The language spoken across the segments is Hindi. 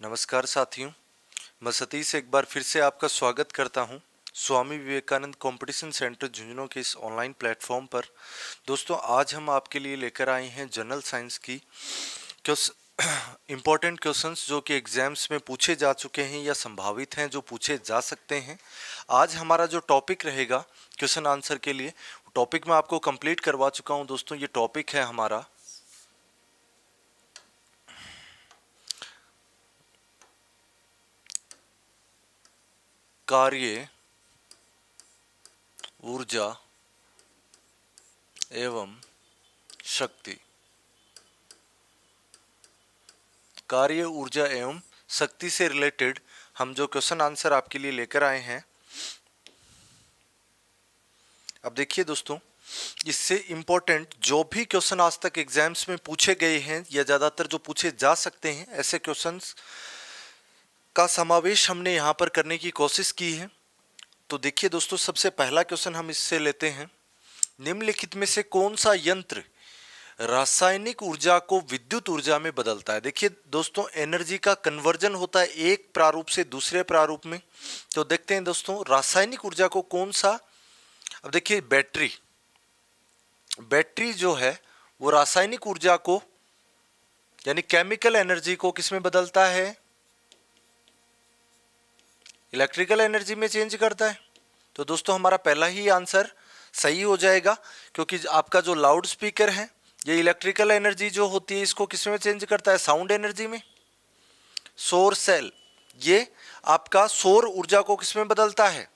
नमस्कार साथियों, मैं सतीश एक बार फिर से आपका स्वागत करता हूं स्वामी विवेकानंद कंपटीशन सेंटर झुंझुनू के इस ऑनलाइन प्लेटफॉर्म पर। दोस्तों, आज हम आपके लिए लेकर आए हैं जनरल साइंस की इम्पोर्टेंट क्वेश्चंस जो कि एग्जाम्स में पूछे जा चुके हैं या संभावित हैं जो पूछे जा सकते हैं। आज हमारा जो टॉपिक रहेगा क्वेश्चन आंसर के लिए, टॉपिक मैं आपको कंप्लीट करवा चुका हूं। दोस्तों, ये टॉपिक है हमारा कार्य, ऊर्जा एवं शक्ति। कार्य, ऊर्जा एवं शक्ति से रिलेटेड हम जो क्वेश्चन आंसर आपके लिए लेकर आए हैं। अब देखिए दोस्तों, इससे इम्पोर्टेंट जो भी क्वेश्चन आज तक एग्जाम्स में पूछे गए हैं या ज़्यादातर जो पूछे जा सकते हैं, ऐसे क्वेश्चंस का समावेश हमने यहाँ पर करने की कोशिश की है। तो देखिए दोस्तों, सबसे पहला क्वेश्चन हम इससे लेते हैं। निम्नलिखित में से कौन सा यंत्र रासायनिक ऊर्जा को विद्युत ऊर्जा में बदलता है? देखिए दोस्तों, एनर्जी का कन्वर्जन होता है एक प्रारूप से दूसरे प्रारूप में। तो देखते हैं दोस्तों, रासायनिक ऊर्जा को कौन सा। अब देखिए, बैटरी जो है वो रासायनिक ऊर्जा को यानी केमिकल एनर्जी को किस में बदलता है? इलेक्ट्रिकल एनर्जी में चेंज करता है। तो दोस्तों, हमारा पहला ही आंसर सही हो जाएगा, क्योंकि आपका जो लाउड स्पीकर है ये इलेक्ट्रिकल एनर्जी जो होती है इसको किस में चेंज करता है? साउंड एनर्जी में। सौर सेल ये आपका सौर ऊर्जा को किस में बदलता है?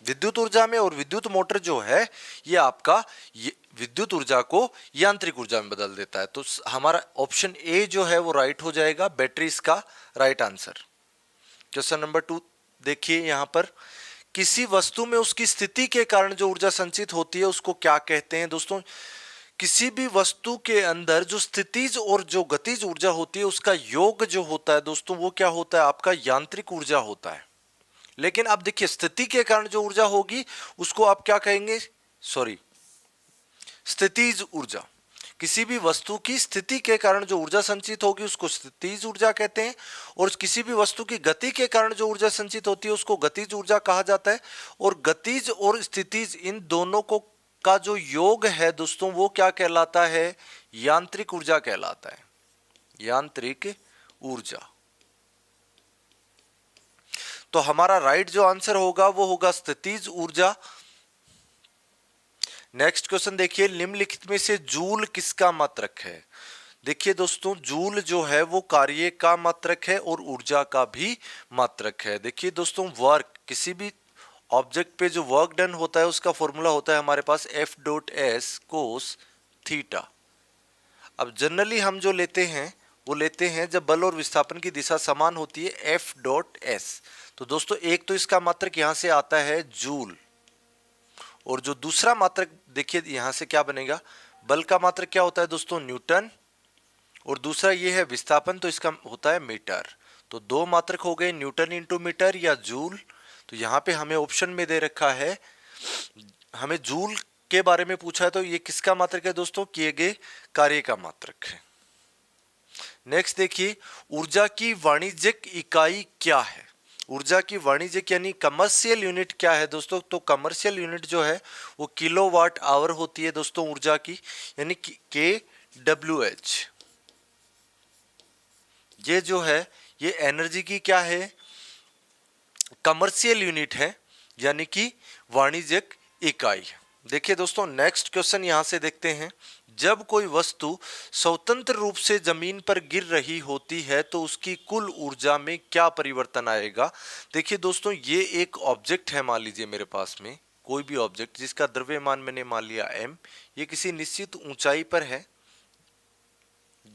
विद्युत ऊर्जा में। और विद्युत मोटर जो है ये आपका विद्युत ऊर्जा को यांत्रिक ऊर्जा में बदल देता है। तो हमारा ऑप्शन ए जो है वो राइट हो जाएगा, बैटरी इसका राइट आंसर। क्वेश्चन नंबर 2 देखिए, यहां पर किसी वस्तु में उसकी स्थिति के कारण जो ऊर्जा संचित होती है उसको क्या कहते हैं? दोस्तों, किसी भी वस्तु के अंदर जो स्थितिज और जो गतिज ऊर्जा होती है उसका योग जो होता है दोस्तों वो क्या होता है? आपका यांत्रिक ऊर्जा होता है। लेकिन अब देखिए, स्थिति के कारण जो ऊर्जा होगी उसको आप क्या कहेंगे? स्थितिज ऊर्जा। किसी भी वस्तु की स्थिति के कारण जो ऊर्जा संचित होगी उसको स्थितिज ऊर्जा कहते हैं, और किसी भी वस्तु की गति के कारण जो ऊर्जा संचित होती है उसको गतिज ऊर्जा कहा जाता है। और गतिज और स्थितिज इन दोनों को का जो योग है दोस्तों वो क्या कहलाता है? यांत्रिक ऊर्जा कहलाता है। यांत्रिक ऊर्जा। तो हमारा राइट जो आंसर होगा वो होगा स्थितिज ऊर्जा। नेक्स्ट क्वेश्चन देखिए, निम्नलिखित में से जूल किसका मात्रक है? देखिए दोस्तों, जूल जो है वो कार्य का मात्रक है और ऊर्जा का भी मात्रक है। देखिए दोस्तों, वर्क, किसी भी ऑब्जेक्ट पे जो वर्क डन होता है उसका फॉर्मूला होता है हमारे पास F.S कोस थीटा। अब जनरली हम जो लेते हैं वो लेते हैं जब बल और विस्थापन की दिशा समान होती है, F.S। तो दोस्तों, एक तो इसका मात्रक यहां से आता है जूल, और जो दूसरा मात्रक देखिए यहां से क्या बनेगा? बल का मात्रक क्या होता है दोस्तों? न्यूटन, और दूसरा ये है विस्थापन, तो इसका होता है मीटर। तो दो मात्रक हो गए, न्यूटन इंटू मीटर या जूल। तो यहाँ पे हमें ऑप्शन में दे रखा है, हमें जूल के बारे में पूछा है, तो ये किसका मात्रक है दोस्तों? किए गए कार्य का मात्रक है। नेक्स्ट देखिए, ऊर्जा की वाणिज्यिक इकाई क्या है? ऊर्जा की वाणिज्यिक यानी कमर्शियल यूनिट क्या है दोस्तों? तो कमर्शियल यूनिट जो है वो किलोवाट आवर होती है दोस्तों ऊर्जा की, यानी KWH। ये जो है ये एनर्जी की क्या है? कमर्शियल यूनिट है, यानी कि वाणिज्यिक इकाई। देखिए दोस्तों, नेक्स्ट क्वेश्चन यहां से देखते हैं। जब कोई वस्तु स्वतंत्र रूप से जमीन पर गिर रही होती है तो उसकी कुल ऊर्जा में क्या परिवर्तन आएगा? देखिए दोस्तों, ये एक ऑब्जेक्ट है, मान लीजिए मेरे पास में कोई भी ऑब्जेक्ट जिसका द्रव्यमान मैंने मान लिया m, ये किसी निश्चित ऊंचाई पर है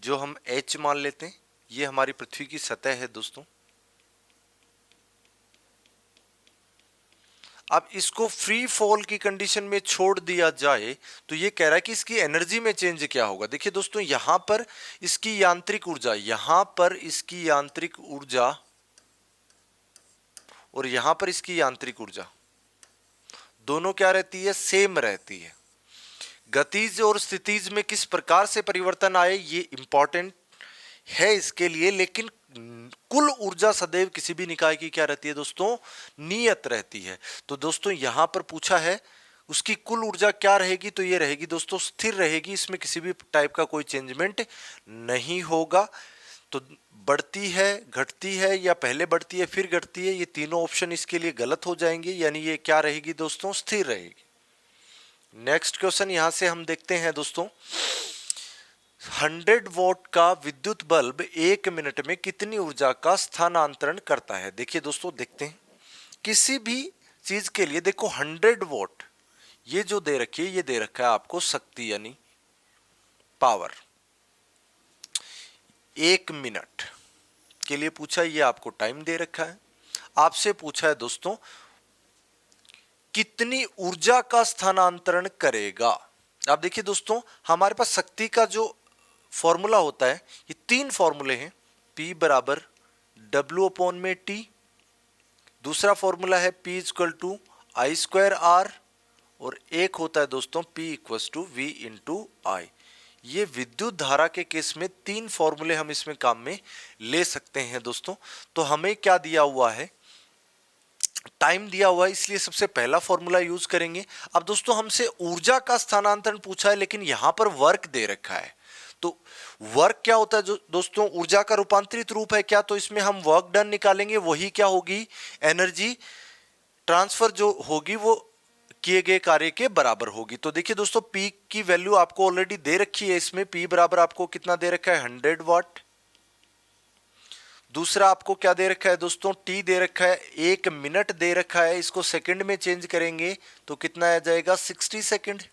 जो हम h मान लेते हैं। ये हमारी पृथ्वी की सतह है दोस्तों। अब इसको फ्री फॉल की कंडीशन में छोड़ दिया जाए तो ये कह रहा है कि इसकी एनर्जी में चेंज क्या होगा। देखिए दोस्तों, यहां पर इसकी यांत्रिक ऊर्जा, यहां पर इसकी यांत्रिक ऊर्जा और यहां पर इसकी यांत्रिक ऊर्जा दोनों क्या रहती है? सेम रहती है। गतिज और स्थितिज में किस प्रकार से परिवर्तन आए ये इंपॉर्टेंट है इसके लिए, लेकिन कुल ऊर्जा सदैव किसी भी निकाय की क्या रहती है दोस्तों, नियत रहती है। तो दोस्तों यहां पर पूछा है उसकी कुल ऊर्जा क्या रहेगी, तो ये रहेगी दोस्तों स्थिर रहेगी, इसमें किसी भी टाइप का कोई चेंजमेंट नहीं होगा। तो बढ़ती है, घटती है, या पहले बढ़ती है फिर घटती है, ये तीनों ऑप्शन इसके लिए गलत हो जाएंगे, यानी ये क्या रहेगी दोस्तों, स्थिर रहेगी। नेक्स्ट क्वेश्चन यहां से हम देखते हैं दोस्तों, 100 वॉट का विद्युत बल्ब 1 मिनट में कितनी ऊर्जा का स्थानांतरण करता है। देखिए दोस्तों, देखते हैं किसी भी चीज के लिए, देखो 100 वॉट ये जो दे रखी है, ये दे रखा है आपको शक्ति यानी पावर, 1 मिनट के लिए पूछा, ये आपको टाइम दे रखा है। आपसे पूछा है दोस्तों कितनी ऊर्जा का स्थानांतरण करेगा। आप देखिए दोस्तों, हमारे पास शक्ति का जो फॉर्मूला होता है, ये 3 फॉर्मूले हैं, P बराबर W/T, दूसरा फॉर्मूला है P = I²R, और एक होता है दोस्तों P = V/I। ये विद्युत धारा के केस में 3 फॉर्मूले हम इसमें काम में ले सकते हैं दोस्तों। तो हमें क्या दिया हुआ है, टाइम दिया हुआ है, इसलिए सबसे पहला फॉर्मूला यूज करेंगे। अब दोस्तों हमसे ऊर्जा का स्थानांतरण पूछा है, लेकिन यहां पर वर्क दे रखा है। तो वर्क क्या होता है जो दोस्तों, ऊर्जा का रूपांतरित रूप है क्या, तो इसमें हम वर्क डन निकालेंगे, वही क्या होगी, एनर्जी ट्रांसफर जो होगी वो किए गए कार्य के बराबर होगी। तो देखिए दोस्तों, P की वैल्यू आपको ऑलरेडी दे रखी है, इसमें P बराबर आपको कितना दे रखा है, 100 वाट। दूसरा आपको क्या दे रखा है दोस्तों, T दे रखा है, 1 मिनट दे रखा है, इसको सेकंड में चेंज करेंगे तो कितना आ जाएगा, 60 सेकंड।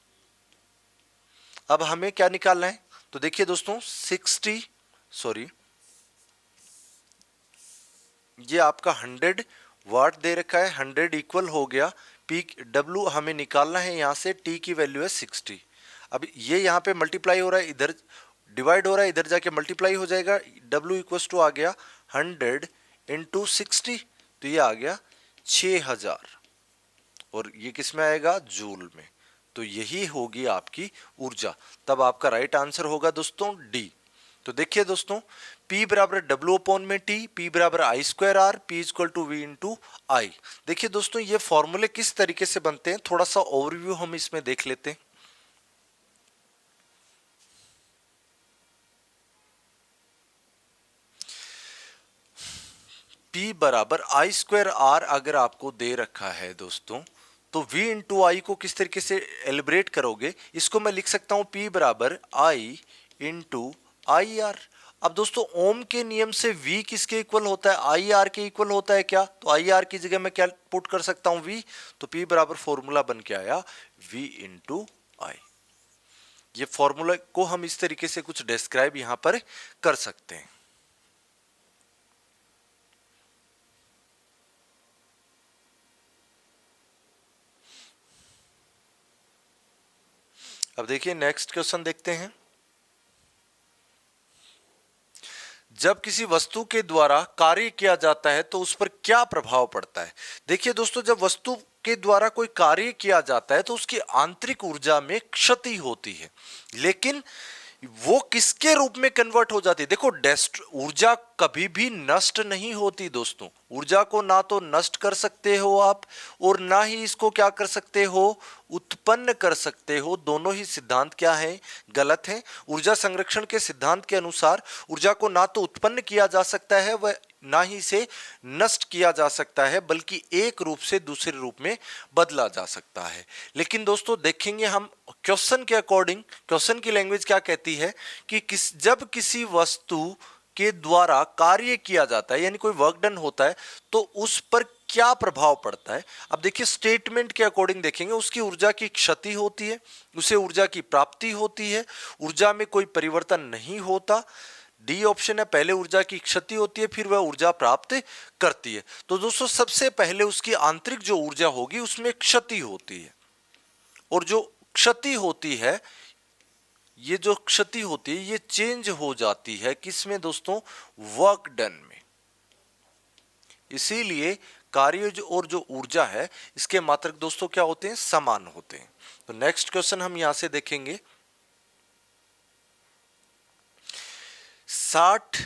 अब हमें क्या निकालना है, तो देखिए दोस्तों 60 सॉरी ये आपका 100 वाट दे रखा है, 100 इक्वल हो गया W हमें निकालना है, यहां से T की वैल्यू है 60। अब ये यहां पे मल्टीप्लाई हो रहा है, इधर डिवाइड हो रहा है, इधर जाके मल्टीप्लाई हो जाएगा, W = आ गया 100 × 60, तो ये आ गया 6000, और ये किस में आएगा, जूल में। तो यही होगी आपकी ऊर्जा। तब आपका राइट आंसर होगा दोस्तों डी। तो देखिए दोस्तों, P बराबर W/T, P बराबर I²R, P = V/I। देखिए दोस्तों, ये फॉर्मूले किस तरीके से बनते हैं, थोड़ा सा ओवरव्यू हम इसमें देख लेते हैं। P बराबर I²R अगर आपको दे रखा है दोस्तों, तो V/I को किस तरीके से एलिब्रेट करोगे, इसको मैं लिख सकता हूं P बराबर I/IR। अब दोस्तों ओम के नियम से V किसके इक्वल होता है, IR के इक्वल होता है क्या, तो IR की जगह मैं क्या पुट कर सकता हूं, V। तो P बराबर फॉर्मूला बन के आया V/I। ये फॉर्मूला को हम इस तरीके से कुछ डिस्क्राइब यहां पर कर सकते हैं। अब देखिए नेक्स्ट क्वेश्चन देखते हैं, जब किसी वस्तु के द्वारा कार्य किया जाता है तो उस पर क्या प्रभाव पड़ता है। देखिए दोस्तों, जब वस्तु के द्वारा कोई कार्य किया जाता है तो उसकी आंतरिक ऊर्जा में क्षति होती है, लेकिन वो किसके रूप में कन्वर्ट हो जाती है। देखो ऊर्जा कभी भी नष्ट नहीं होती दोस्तों, ऊर्जा को ना तो नष्ट कर सकते हो आप, और ना ही इसको क्या कर सकते हो, उत्पन्न कर सकते हो। दोनों ही सिद्धांत क्या है, गलत है। ऊर्जा संरक्षण के सिद्धांत के अनुसार ऊर्जा को ना तो उत्पन्न किया जा सकता है वह ना ही से नष्ट किया जा सकता है, बल्कि एक रूप से दूसरे रूप में बदला जा सकता है। लेकिन दोस्तों देखेंगे हम क्वेश्चन के अकॉर्डिंग, क्वेश्चन की लैंग्वेज क्या कहती है कि जब किसी वस्तु के द्वारा कार्य किया जाता है, यानी कोई वर्क डन होता है, तो उस पर क्या प्रभाव पड़ता है। अब देखिए स्टेटमेंट के अकॉर्डिंग देखेंगे, उसकी ऊर्जा की क्षति होती है, उसे ऊर्जा की प्राप्ति होती है, ऊर्जा में कोई परिवर्तन नहीं होता। डी ऑप्शन है, पहले ऊर्जा की क्षति होती है फिर वह ऊर्जा प्राप्त करती है। तो दोस्तों सबसे पहले उसकी आंतरिक जो ऊर्जा होगी उसमें क्षति होती है, और जो क्षति होती है, ये जो क्षति होती है ये चेंज हो जाती है किसमें दोस्तों, वर्क डन में। इसीलिए कार्य और जो ऊर्जा है इसके मात्रक दोस्तों क्या होते हैं, समान होते हैं। तो नेक्स्ट क्वेश्चन हम यहां से देखेंगे, 60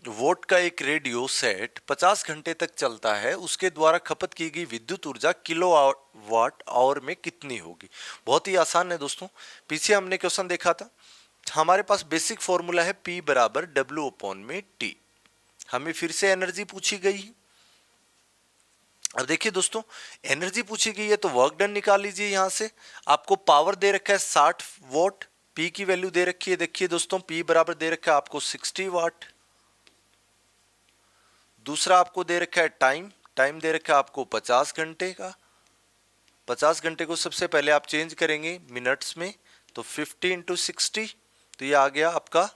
वोट का एक रेडियो सेट 50 घंटे तक चलता है, उसके द्वारा खपत की गई विद्युत ऊर्जा किलोवाट आवर में कितनी होगी। बहुत ही आसान है दोस्तों, पीछे हमने क्वेश्चन देखा था, हमारे पास बेसिक फॉर्मूला है P बराबर W अपॉन में T। हमें फिर से एनर्जी पूछी गई है। अब देखिए दोस्तों, एनर्जी पूछी गई है तो वर्क डन निकाल लीजिए। यहां से आपको पावर दे रखा है 60 वॉट, P की वैल्यू दे रखी है, देखिए दोस्तों P बराबर दे रखा है आपको 60 वाट। दूसरा आपको दे रखा है टाइम दे रखा है आपको 50 घंटे का। 50 घंटे को सबसे पहले आप चेंज करेंगे मिनट्स में, तो 50 इंटू 60, तो ये आ गया आपका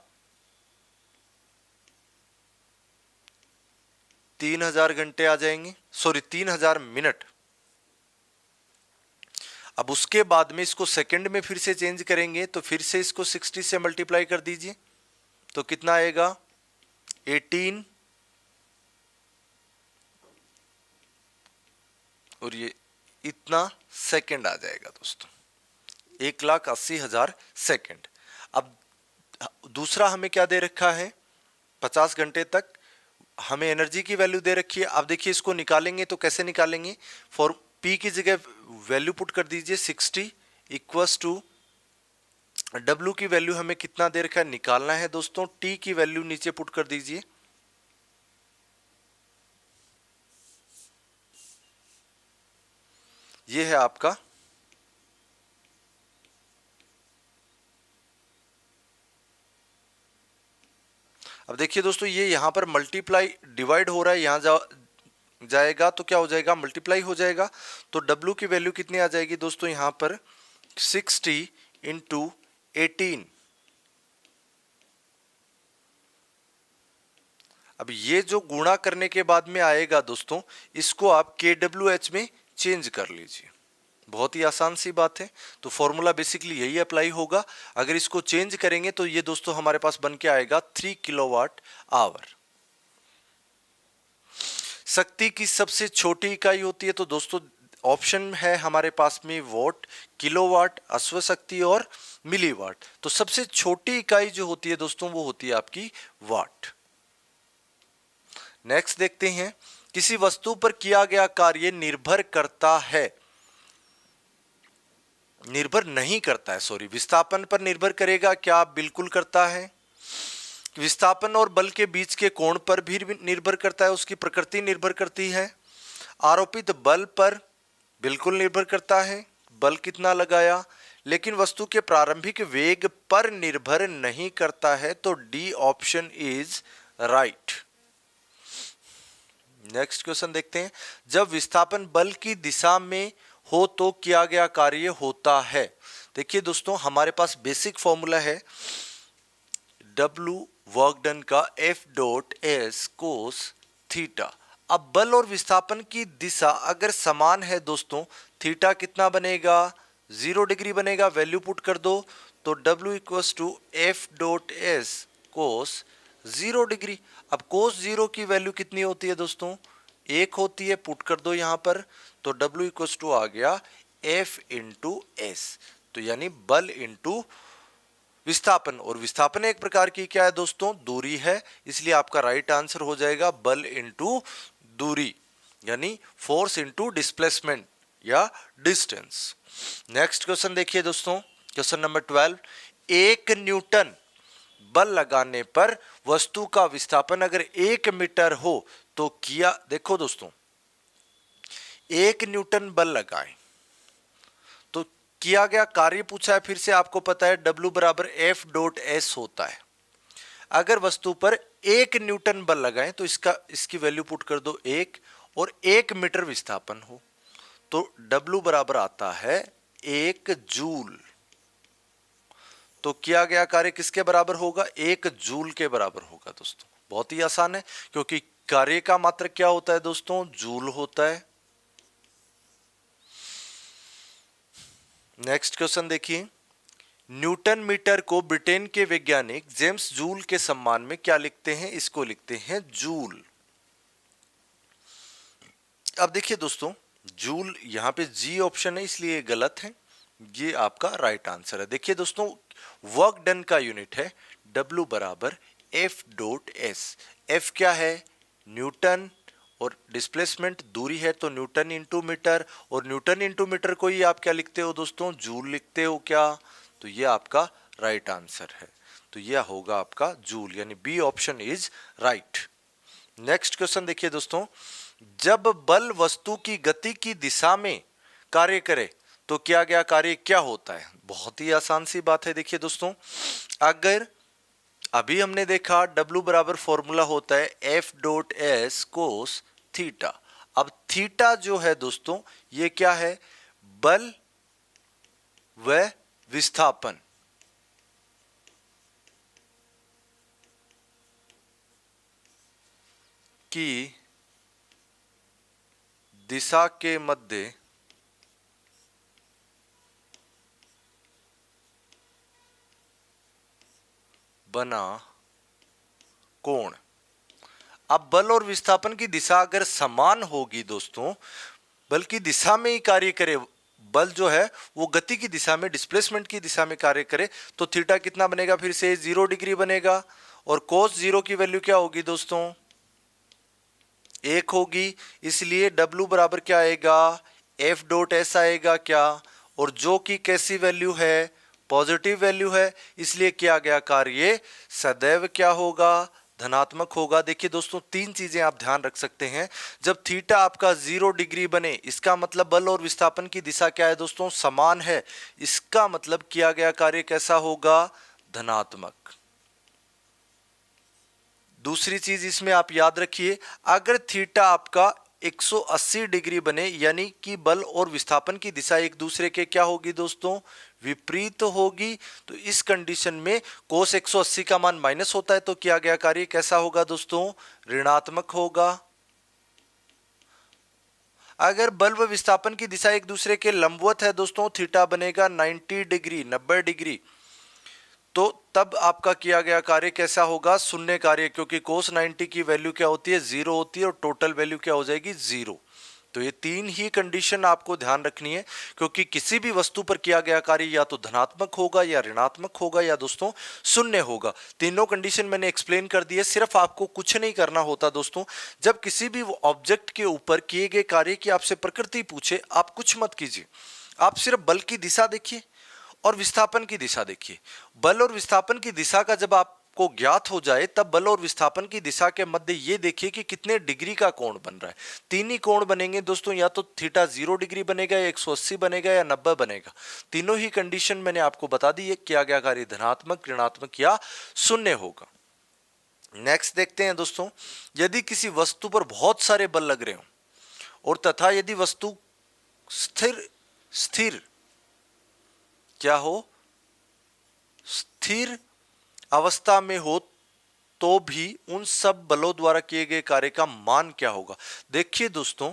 3000 घंटे आ जाएंगे, सॉरी 3000 मिनट। अब उसके बाद में इसको सेकंड में फिर से चेंज करेंगे, तो फिर से इसको 60 से मल्टीप्लाई कर दीजिए, तो कितना आएगा 18, और ये इतना सेकंड आ जाएगा दोस्तों, 1,80,000 सेकंड। अब दूसरा हमें क्या दे रखा है, 50 घंटे तक हमें एनर्जी की वैल्यू दे रखी है। अब देखिए इसको निकालेंगे तो कैसे निकालेंगे, फॉर P की जगह वैल्यू पुट कर दीजिए 60 इक्वल्स टू W की वैल्यू हमें कितना दे रखा है निकालना है दोस्तों, T की वैल्यू नीचे पुट कर दीजिए, ये है आपका अब देखिए दोस्तों, ये यहां पर मल्टीप्लाई डिवाइड हो रहा है, यहां जाएगा तो क्या हो जाएगा, मल्टीप्लाई हो जाएगा। तो W की वैल्यू कितनी आ जाएगी दोस्तों, यहां पर 60 इंटू 18। अब ये जो गुणा करने के बाद में आएगा दोस्तों, इसको आप KWH में चेंज कर लीजिए, बहुत ही आसान सी बात है। तो फॉर्मूला बेसिकली यही अप्लाई होगा। अगर इसको चेंज करेंगे तो ये दोस्तों हमारे पास बन के आएगा 3 किलोवाट आवर। शक्ति की सबसे छोटी इकाई होती है, तो दोस्तों ऑप्शन है हमारे पास में वॉट, किलोवाट, अश्व शक्ति और मिलीवाट। तो सबसे छोटी इकाई जो होती है दोस्तों वो होती है आपकी वाट। नेक्स्ट देखते हैं, किसी वस्तु पर किया गया कार्य निर्भर करता है, निर्भर नहीं करता है, सॉरी, विस्थापन पर निर्भर करेगा क्या, बिल्कुल करता है। विस्थापन और बल के बीच के कोण पर भी निर्भर करता है, उसकी प्रकृति निर्भर करती है। आरोपित बल पर बिल्कुल निर्भर करता है, बल कितना लगाया, लेकिन वस्तु के प्रारंभिक वेग पर निर्भर नहीं करता है। तो D option is right. Next question देखते हैं, जब विस्थापन बल की दिशा में हो तो किया गया कार्य होता है। देखिए दोस्तों, हमारे पास बेसिक फॉर्मूला है W वर्क डन का F dot S cos theta. अब बल और विस्थापन की दिशा अगर समान है दोस्तों, थीटा कितना बनेगा, 0 डिग्री बनेगा, वैल्यू पुट कर दो, तो W equals to F dot S cos 0 डिग्री। अब कोस 0 की वैल्यू कितनी होती है दोस्तों, 1 होती है, पुट कर दो यहां पर, तो W इक्वल्स टू आ गया F इंटू S, तो यानी बल इंटू विस्थापन, और विस्थापन एक प्रकार की क्या है दोस्तों, दूरी है, इसलिए आपका राइट आंसर हो जाएगा बल इंटू दूरी, यानी फोर्स इंटू डिस्प्लेसमेंट या डिस्टेंस। नेक्स्ट क्वेश्चन देखिए दोस्तों, क्वेश्चन नंबर 12, 1 न्यूटन बल लगाने पर वस्तु का विस्थापन अगर 1 मीटर हो तो किया, देखो दोस्तों 1 न्यूटन बल लगाएं तो किया गया कार्य पूछा है, फिर से आपको पता है W बराबर F डॉट S होता है। अगर वस्तु पर 1 न्यूटन बल लगाएं तो इसकी वैल्यू पुट कर दो 1, और 1 मीटर विस्थापन हो तो W बराबर आता है 1 जूल। तो किया गया कार्य किसके बराबर होगा, 1 जूल के बराबर होगा दोस्तों। बहुत ही आसान है, क्योंकि कार्य का मात्रक क्या होता है दोस्तों, जूल होता है। नेक्स्ट क्वेश्चन देखिए, न्यूटन मीटर को ब्रिटेन के वैज्ञानिक जेम्स जूल के सम्मान में क्या लिखते हैं, इसको लिखते हैं जूल। अब देखिए दोस्तों, जूल यहां पे जी ऑप्शन है इसलिए गलत है, ये आपका राइट आंसर है। देखिए दोस्तों, वर्क डन का यूनिट है W बराबर F डॉट S। F क्या है, न्यूटन, और डिस्प्लेसमेंट दूरी है तो न्यूटन इंटू मीटर, और न्यूटन इंटू मीटर को ही आप क्या लिखते हो दोस्तों, जूल लिखते हो क्या। तो ये आपका राइट आंसर है, तो यह होगा आपका जूल, यानी b option is right. Next question देखिए दोस्तों, जब बल वस्तु की गति की दिशा में कार्य करे तो किया गया कार्य क्या होता है। बहुत ही आसान सी बात है। देखिए दोस्तों, अगर अभी हमने देखा W बराबर फॉर्मूला होता है F dot S cos theta. अब थीटा जो है दोस्तों ये क्या है, बल व विस्थापन की दिशा के मध्य बना कोण। अब बल और विस्थापन की दिशा अगर समान होगी दोस्तों, बल की दिशा में ही कार्य करे, बल जो है वो गति की दिशा में, डिस्प्लेसमेंट की दिशा में कार्य करे, तो थीटा कितना बनेगा, फिर से 0 डिग्री बनेगा। और कोस 0 की वैल्यू क्या होगी दोस्तों, 1 होगी। इसलिए W बराबर क्या आएगा, F डॉट एस आएगा क्या, और जो कि कैसी वैल्यू है, पॉजिटिव वैल्यू है, इसलिए किया गया कार्य सदैव क्या होगा, धनात्मक होगा। देखिए दोस्तों, तीन चीजें आप ध्यान रख सकते हैं। जब थीटा आपका 0 डिग्री बने, इसका मतलब बल और विस्थापन की दिशा क्या है दोस्तों, समान है। इसका मतलब किया गया कार्य कैसा होगा, धनात्मक। दूसरी चीज इसमें आप याद रखिए, अगर थीटा आपका 180 डिग्री बने, यानी कि बल और विस्थापन की दिशा एक दूसरे के क्या होगी दोस्तों, विपरीत होगी, तो इस कंडीशन में कोस 180 का मान माइनस होता है, तो किया गया कार्य कैसा होगा दोस्तों, ऋणात्मक होगा। अगर बल व विस्थापन की दिशा एक दूसरे के लंबवत है दोस्तों, थीटा बनेगा 90 डिग्री, 90 डिग्री, तो तब आपका किया गया कार्य कैसा होगा, शून्य कार्य, क्योंकि कोस 90 की वैल्यू क्या होती है, 0 होती है, और टोटल वैल्यू क्या हो जाएगी, 0। तो ये तीन ही कंडीशन आपको ध्यान रखनी है, क्योंकि किसी भी वस्तु पर किया गया कार्य या तो धनात्मक होगा, या ऋणात्मक होगा, या दोस्तों शून्य होगा। तीनों कंडीशन मैंने एक्सप्लेन कर दी है। सिर्फ आपको कुछ नहीं करना होता दोस्तों, जब किसी भी ऑब्जेक्ट के ऊपर किए गए कार्य की आपसे प्रकृति पूछे, आप कुछ मत कीजिए, आप सिर्फ बल की दिशा देखिए और विस्थापन की दिशा देखिए। बल और विस्थापन की दिशा का जब आपको ज्ञात हो जाए, तब बल और विस्थापन की दिशा के मध्य ये देखिए कि कितने डिग्री का कोण बन रहा है। तीन ही कोण बनेंगे दोस्तों, या तो थीटा 0 डिग्री बनेगा, या 180 बनेगा, या 90 बनेगा। तीनों ही कंडीशन मैंने आपको बता दी है, किया गया कार्य धनात्मक, ऋणात्मक या शून्य होगा। नेक्स्ट देखते हैं दोस्तों, यदि किसी वस्तु पर बहुत सारे बल लग रहे हो और तथा यदि वस्तु स्थिर क्या हो, स्थिर अवस्था में हो, तो भी उन सब बलों द्वारा किए गए कार्य का मान क्या होगा। देखिए दोस्तों,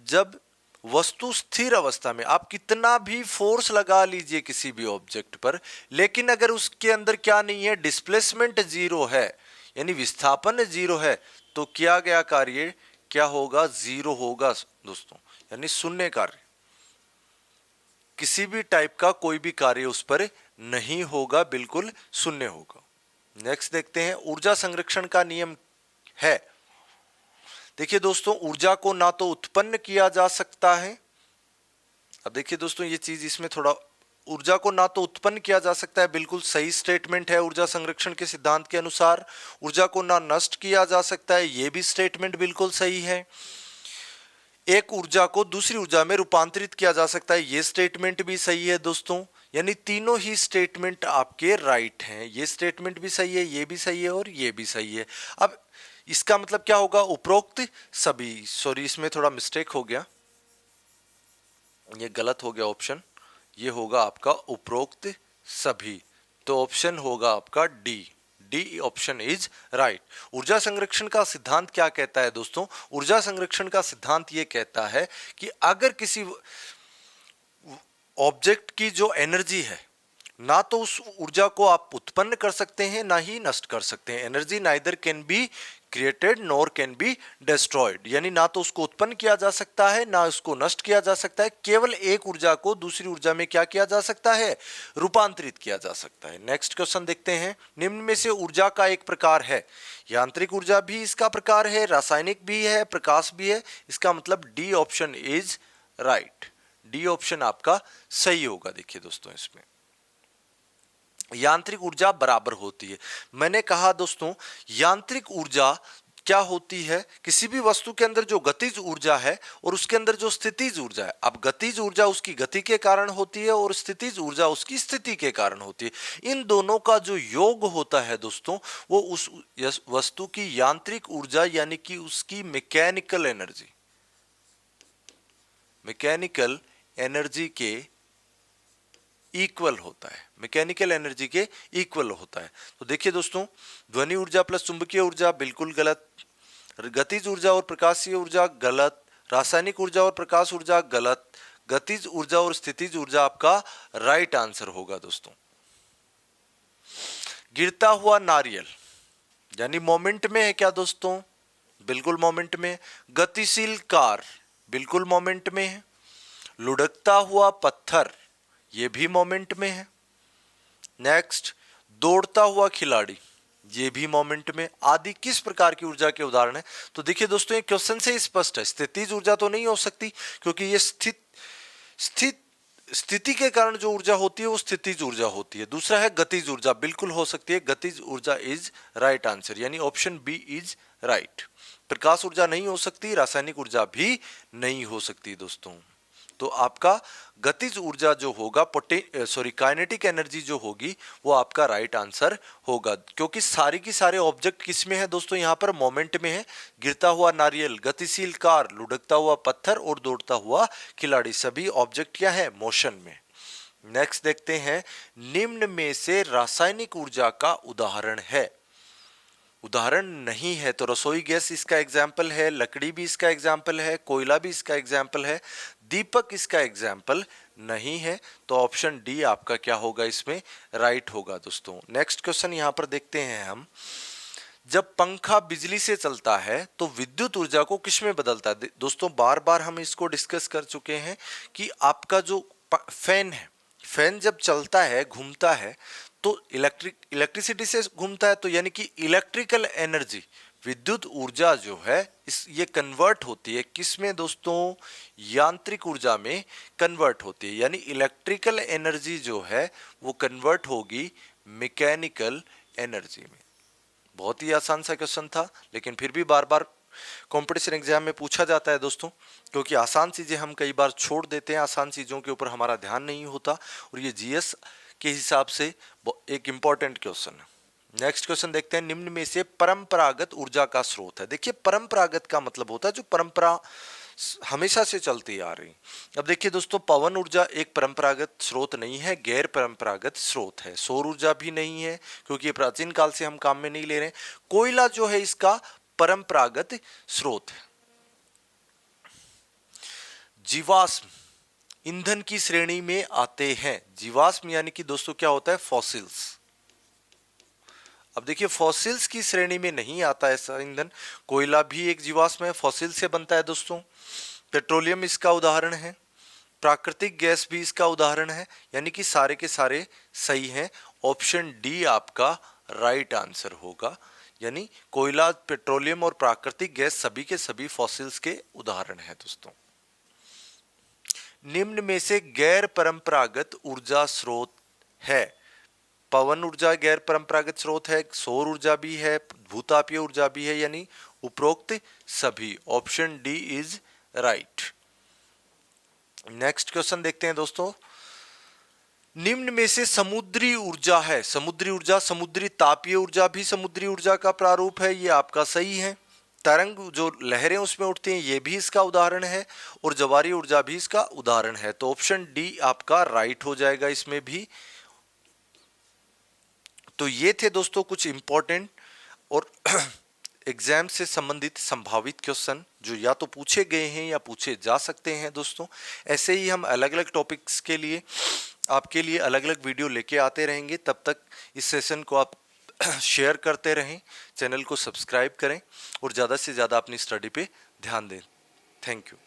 जब वस्तु स्थिर अवस्था में, आप कितना भी फोर्स लगा लीजिए किसी भी ऑब्जेक्ट पर, लेकिन अगर उसके अंदर क्या नहीं है, डिस्प्लेसमेंट 0 है, यानी विस्थापन 0 है, तो किया गया कार्य क्या होगा, 0 होगा दोस्तों, यानी शून्य कार्य। किसी भी टाइप का कोई भी कार्य उस पर नहीं होगा, बिल्कुल शून्य होगा। नेक्स्ट देखते हैं, ऊर्जा संरक्षण का नियम है। देखिए दोस्तों, ऊर्जा को ना तो उत्पन्न किया जा सकता है, अब देखिए दोस्तों ये चीज इसमें थोड़ा, ऊर्जा को ना तो उत्पन्न किया जा सकता है, बिल्कुल सही स्टेटमेंट है ऊर्जा संरक्षण के सिद्धांत के अनुसार। ऊर्जा को ना नष्ट किया जा सकता है, यह भी स्टेटमेंट बिल्कुल सही है। एक ऊर्जा को दूसरी ऊर्जा में रूपांतरित किया जा सकता है, ये स्टेटमेंट भी सही है दोस्तों। यानी तीनों ही स्टेटमेंट आपके राइट हैं, ये स्टेटमेंट भी सही है, ये भी सही है, और ये भी सही है। अब इसका मतलब क्या होगा, उपरोक्त सभी, सॉरी इसमें थोड़ा मिस्टेक हो गया, ये गलत हो गया ऑप्शन, ये होगा आपका उपरोक्त सभी, तो ऑप्शन होगा आपका D, D option is right. ऊर्जा संरक्षण का सिद्धांत क्या कहता है दोस्तों, ऊर्जा संरक्षण का सिद्धांत ये कहता है कि अगर किसी ऑब्जेक्ट की जो एनर्जी है, ना तो उस ऊर्जा को आप उत्पन्न कर सकते हैं, ना ही नष्ट कर सकते हैं। Energy neither can be created nor can be destroyed, यानी ना तो उसको उत्पन्न किया जा सकता है ना उसको नष्ट किया जा सकता है, केवल एक ऊर्जा को दूसरी ऊर्जा में क्या किया जा सकता है, रूपांतरित किया जा सकता है। नेक्स्ट क्वेश्चन देखते हैं, निम्न में से ऊर्जा का एक प्रकार है, यांत्रिक ऊर्जा भी इसका प्रकार है, रासायनिक भी है, प्रकाश भी है, इसका मतलब D option is right, D option आपका सही होगा। देखिए दोस्तों, इसमें यांत्रिक ऊर्जा बराबर होती है। मैंने कहा दोस्तों, यांत्रिक ऊर्जा क्या होती है, किसी भी वस्तु के अंदर जो गतिज ऊर्जा है और उसके अंदर जो स्थितिज ऊर्जा है। अब गतिज ऊर्जा उसकी गति के कारण होती है और स्थितिज ऊर्जा उसकी स्थिति के कारण होती है। इन दोनों का जो योग होता है दोस्तों, वो उस वस्तु की यांत्रिक ऊर्जा यानी कि उसकी मैकेनिकल एनर्जी के इक्वल होता है, मैकेनिकल एनर्जी के इक्वल होता है। तो देखिए दोस्तों, ध्वनि ऊर्जा प्लस चुंबकीय ऊर्जा बिल्कुल गलत, गतिज ऊर्जा और प्रकाशीय ऊर्जा गलत, रासायनिक ऊर्जा और प्रकाश ऊर्जा गलत, गतिज ऊर्जा और स्थितिज ऊर्जा आपका राइट आंसर होगा दोस्तों। गिरता हुआ नारियल यानी मोमेंट में है क्या दोस्तों, बिल्कुल मोमेंट में। गतिशील कार बिल्कुल मोमेंट में है। लुढ़कता हुआ पत्थर ये भी मोमेंट में है। नेक्स्ट, दौड़ता हुआ खिलाड़ी ये भी मोमेंट में। आदि किस प्रकार की ऊर्जा के उदाहरण है? तो देखिए दोस्तों, ये क्वेश्चन से स्पष्ट है, स्थितिज ऊर्जा तो नहीं हो सकती, क्योंकि ये स्थिति के कारण जो ऊर्जा होती है वो स्थितिज ऊर्जा होती है। दूसरा है गतिज ऊर्जा, बिल्कुल हो सकती है, गतिज ऊर्जा इज राइट आंसर, यानी ऑप्शन बी इज राइट। प्रकाश ऊर्जा नहीं हो सकती, रासायनिक ऊर्जा भी नहीं हो सकती दोस्तों। तो आपका गतिज ऊर्जा जो होगा, काइनेटिक एनर्जी जो होगी, वो आपका राइट आंसर होगा, क्योंकि सारी की सारे ऑब्जेक्ट किस में है दोस्तों, यहाँ पर मोमेंट में है। गिरता हुआ नारियल, गतिशील कार, लुढ़कता हुआ पत्थर और दौड़ता हुआ खिलाड़ी, सभी ऑब्जेक्ट क्या है, मोशन में। नेक्स्ट देखते हैं, निम्न में से रासायनिक ऊर्जा का उदाहरण है। उदाहरण नहीं है तो रसोई गैस इसका एग्जाम्पल है, लकड़ी भी इसका एग्जाम्पल है, कोयला भी इसका एग्जाम्पल है, दीपक इसका एग्जाम्पल नहीं है। तो ऑप्शन डी आपका क्या होगा, इसमें राइट होगा दोस्तों। नेक्स्ट क्वेश्चन यहां पर देखते हैं हम, जब पंखा बिजली से चलता है तो विद्युत ऊर्जा को किस में बदलता है? दोस्तों बार बार हम इसको डिस्कस कर चुके हैं कि आपका जो फैन है, फैन जब चलता है, घूमता है, तो इलेक्ट्रिसिटी से घूमता है, तो यानी कि इलेक्ट्रिकल एनर्जी, विद्युत ऊर्जा जो है ये कन्वर्ट होती है किस में दोस्तों, यांत्रिक ऊर्जा में कन्वर्ट होती है। यानी इलेक्ट्रिकल एनर्जी जो है वो कन्वर्ट होगी मैकेनिकल एनर्जी में। बहुत ही आसान सा क्वेश्चन था, लेकिन फिर भी बार बार कंपटीशन एग्जाम में पूछा जाता है दोस्तों, क्योंकि आसान चीजें हम कई बार छोड़ देते हैं, आसान चीजों के ऊपर हमारा ध्यान नहीं होता, और ये जीएस के हिसाब से एक इंपॉर्टेंट क्वेश्चन है। नेक्स्ट क्वेश्चन देखते हैं, निम्न में से परंपरागत ऊर्जा का स्रोत है। देखिए परंपरागत का मतलब होता है जो परंपरा हमेशा से चलती आ रही। अब देखिए दोस्तों, पवन ऊर्जा एक परंपरागत स्रोत नहीं है, गैर परंपरागत स्रोत है। सौर ऊर्जा भी नहीं है, क्योंकि ये प्राचीन काल से हम काम में नहीं ले रहे। कोयला जो है इसका परंपरागत स्रोत है। जीवाश्म ईंधन की श्रेणी में आते हैं। जीवाश्म यानी कि दोस्तों क्या होता है, फॉसिल्स। अब देखिए फॉसिल्स की श्रेणी में नहीं आता ऐसा ईंधन। कोयला भी एक जीवाश्म है, फॉसिल से बनता है दोस्तों। पेट्रोलियम इसका उदाहरण है, प्राकृतिक गैस भी इसका उदाहरण है, यानी कि सारे के सारे सही हैं। ऑप्शन डी आपका राइट आंसर होगा, यानी कोयला, पेट्रोलियम और प्राकृतिक गैस सभी के सभी फॉसिल्स के उदाहरण है दोस्तों। निम्न में से गैर परंपरागत ऊर्जा स्रोत है। पवन ऊर्जा गैर परंपरागत स्रोत है, सौर ऊर्जा भी है, भूतापीय ऊर्जा भी है, यानी उपरोक्त सभी। Option D is right. Next question देखते हैं दोस्तों, निम्न में से समुद्री ऊर्जा है। समुद्री ऊर्जा, समुद्री तापीय ऊर्जा भी समुद्री ऊर्जा का प्रारूप है, ये आपका सही है। तरंग जो लहरें उसमें उठती हैं ये भी इसका उदाहरण है, और ज्वारीय ऊर्जा भी इसका उदाहरण है। तो ऑप्शन डी आपका राइट हो जाएगा इसमें भी। तो ये थे दोस्तों कुछ इंपॉर्टेंट और एग्जाम से संबंधित संभावित क्वेश्चन जो या तो पूछे गए हैं या पूछे जा सकते हैं दोस्तों। ऐसे ही हम अलग अलग टॉपिक्स के लिए आपके लिए अलग अलग वीडियो लेके आते रहेंगे। तब तक इस सेशन को आप शेयर करते रहें, चैनल को सब्सक्राइब करें और ज़्यादा से ज़्यादा अपनी स्टडी पे ध्यान दें। Thank you.